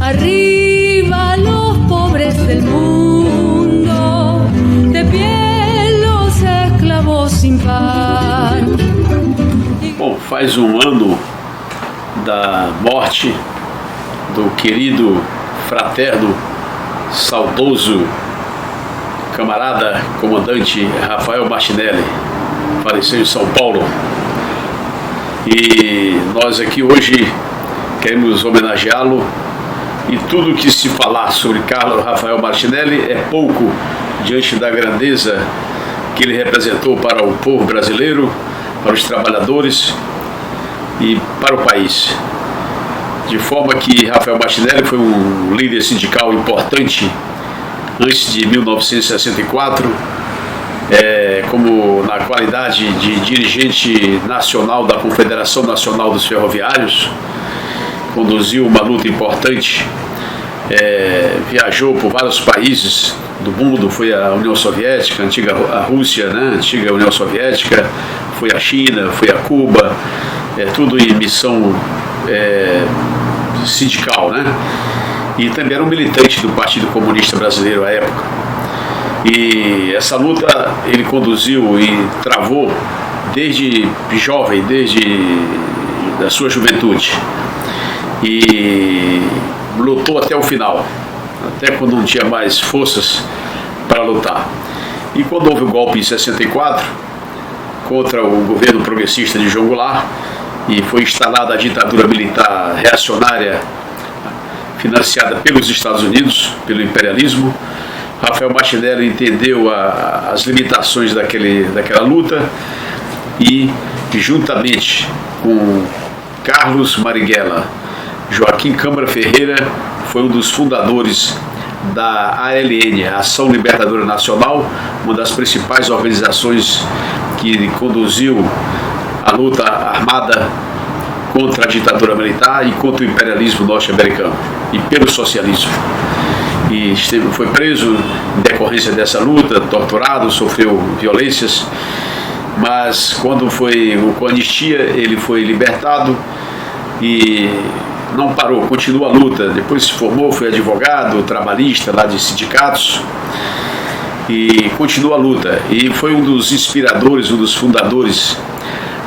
Arriba los pobres del mundo, de pie los esclavos sin par. Bom, faz um ano da morte do querido, fraterno, saudoso camarada, comandante Rafael Martinelli, faleceu em São Paulo. E nós aqui hoje queremos homenageá-lo, e tudo que se falar sobre Carlos Rafael Martinelli é pouco diante da grandeza que ele representou para o povo brasileiro, para os trabalhadores e para o país. De forma que Rafael Martinelli foi um líder sindical importante antes de 1964, como na qualidade de dirigente nacional da Confederação Nacional dos Ferroviários, conduziu uma luta importante, viajou por vários países do mundo, foi à União Soviética, a Rússia, né, antiga União Soviética, foi à China, foi a Cuba, tudo em missão sindical, né? E também era um militante do Partido Comunista Brasileiro à época. E essa luta ele conduziu e travou desde jovem, desde a sua juventude. E lutou até o final, até quando não tinha mais forças para lutar. E quando houve o golpe em 64, contra o governo progressista de João Goulart, e foi instalada a ditadura militar reacionária financiada pelos Estados Unidos, pelo imperialismo, Rafael Martinelli entendeu as limitações daquela luta e, juntamente com Carlos Marighella, Joaquim Câmara Ferreira, foi um dos fundadores da ALN, a Ação Libertadora Nacional, uma das principais organizações que conduziu a luta armada contra a ditadura militar e contra o imperialismo norte-americano e pelo socialismo. E foi preso em decorrência dessa luta, torturado, sofreu violências, mas quando foi com a anistia ele foi libertado e não parou, continuou a luta. Depois se formou, foi advogado trabalhista lá de sindicatos e continuou a luta, e foi um dos inspiradores, um dos fundadores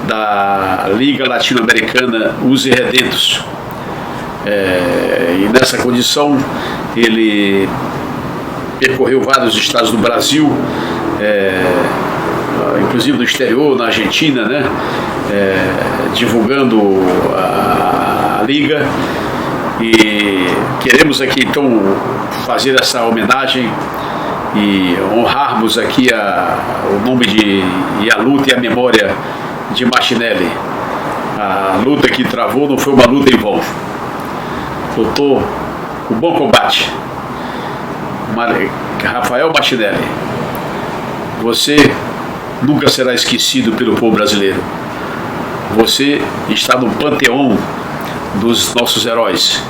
da Liga Latino-Americana Os Irredentos. E nessa condição ele percorreu vários estados do Brasil, inclusive no exterior, na Argentina, né, divulgando a Liga. E queremos aqui então fazer essa homenagem e honrarmos aqui o nome e a luta e a memória de Martinelli. A luta que travou não foi uma luta em vão. Lutou o bom combate. Rafael Martinelli, você nunca será esquecido pelo povo brasileiro. Você está no panteão dos nossos heróis.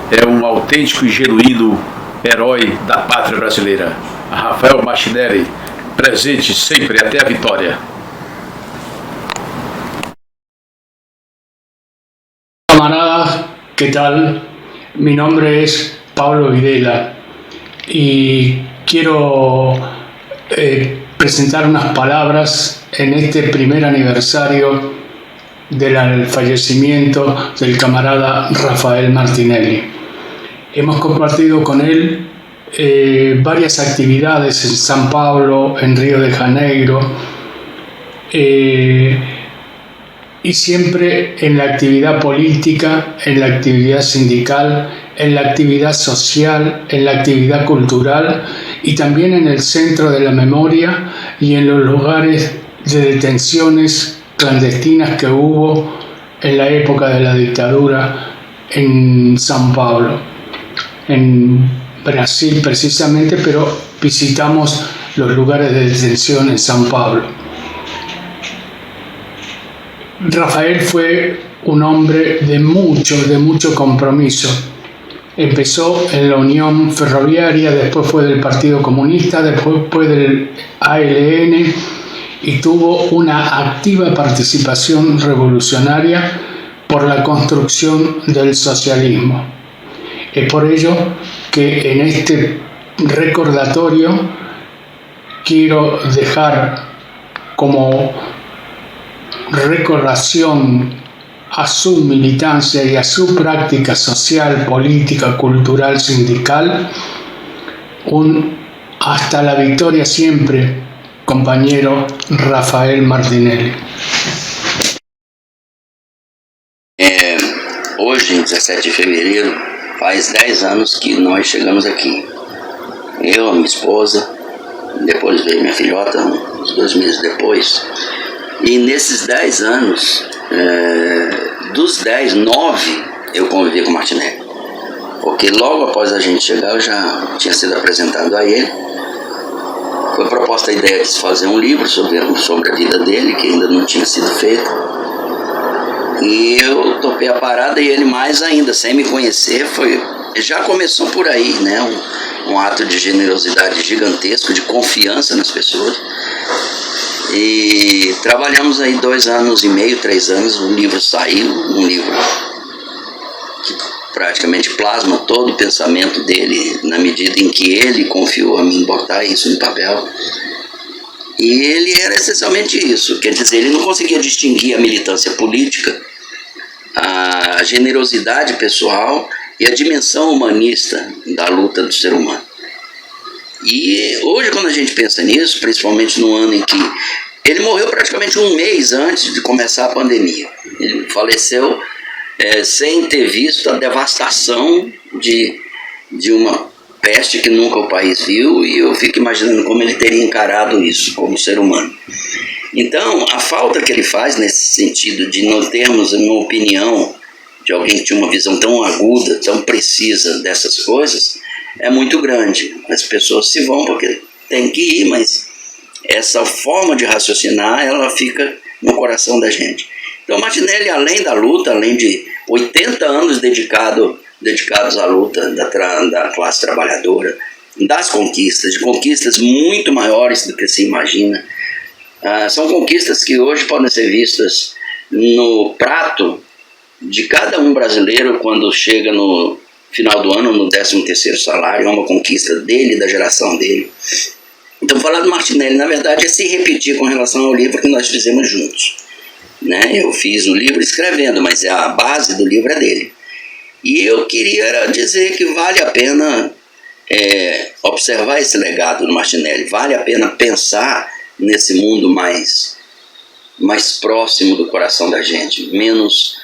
É um autêntico e genuíno herói da pátria brasileira. Rafael Martinelli, presente sempre até a vitória. Camaradas, ¿qué tal? Mi nombre es Pablo Videla y quiero presentar unas palabras en este primer aniversario del fallecimiento del camarada Rafael Martinelli. Hemos compartido con él varias actividades en San Pablo, en Río de Janeiro, y siempre en la actividad política, en la actividad sindical, en la actividad social, en la actividad cultural y también en el centro de la memoria y en los lugares de detenciones clandestinas que hubo en la época de la dictadura en San Pablo, en Brasil precisamente, pero visitamos los lugares de detención en San Pablo. Rafael fue un hombre de mucho compromiso Empezó en la Unión Ferroviaria, después fue del Partido Comunista, después fue del ALN y tuvo una activa participación revolucionaria por la construcción del socialismo. Es por ello que en este recordatorio quiero dejar como recordación a su militancia y a su práctica social, política, cultural, sindical, un hasta la victoria siempre, compañero Rafael Martinelli. Hoje, 17 de fevereiro, faz 10 anos que nós chegamos aqui. Eu, a minha esposa, depois veio minha filhota, uns 2 meses depois. E nesses 10 anos, dos 10, 9 eu convivi com o Martinelli. Porque logo após a gente chegar, eu já tinha sido apresentado a ele. Foi proposta a ideia de se fazer um livro sobre a vida dele, que ainda não tinha sido feito. E eu topei a parada e ele mais ainda, sem me conhecer, já começou por aí, né? Um ato de generosidade gigantesco, de confiança nas pessoas. E trabalhamos aí 2 anos e meio, 3 anos, o livro saiu, um livro que praticamente plasma todo o pensamento dele, na medida em que ele confiou a mim botar isso no papel. E ele era essencialmente isso, quer dizer, ele não conseguia distinguir a militância política, a generosidade pessoal e a dimensão humanista da luta do ser humano. E hoje, quando a gente pensa nisso, principalmente no ano em que ele morreu praticamente 1 mês antes de começar a pandemia, ele faleceu sem ter visto a devastação de uma peste que nunca o país viu, e eu fico imaginando como ele teria encarado isso como ser humano. Então, a falta que ele faz nesse sentido de não termos uma opinião de alguém que tinha uma visão tão aguda, tão precisa dessas coisas, é muito grande. As pessoas se vão porque tem que ir, mas essa forma de raciocinar, ela fica no coração da gente. Então, Martinelli, além da luta, além de 80 anos dedicados à luta da classe trabalhadora, das conquistas, de conquistas muito maiores do que se imagina, são conquistas que hoje podem ser vistas no prato de cada um brasileiro quando chega no final do ano, no 13º salário, é uma conquista dele, da geração dele. Então, falar do Martinelli, na verdade, é se repetir com relação ao livro que nós fizemos juntos. Né? Eu fiz o livro escrevendo, mas a base do livro é dele. E eu queria dizer que vale a pena observar esse legado do Martinelli, vale a pena pensar nesse mundo mais próximo do coração da gente, menos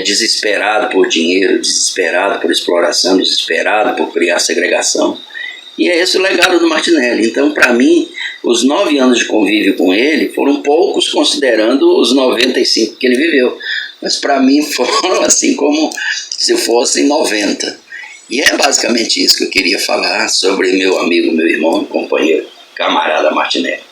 desesperado por dinheiro, desesperado por exploração, desesperado por criar segregação. E é esse o legado do Martinelli. Então, para mim, os 9 anos de convívio com ele foram poucos, considerando os 95 que ele viveu. Mas para mim foram assim como se fossem 90. E é basicamente isso que eu queria falar sobre meu amigo, meu irmão, companheiro, camarada Martinelli.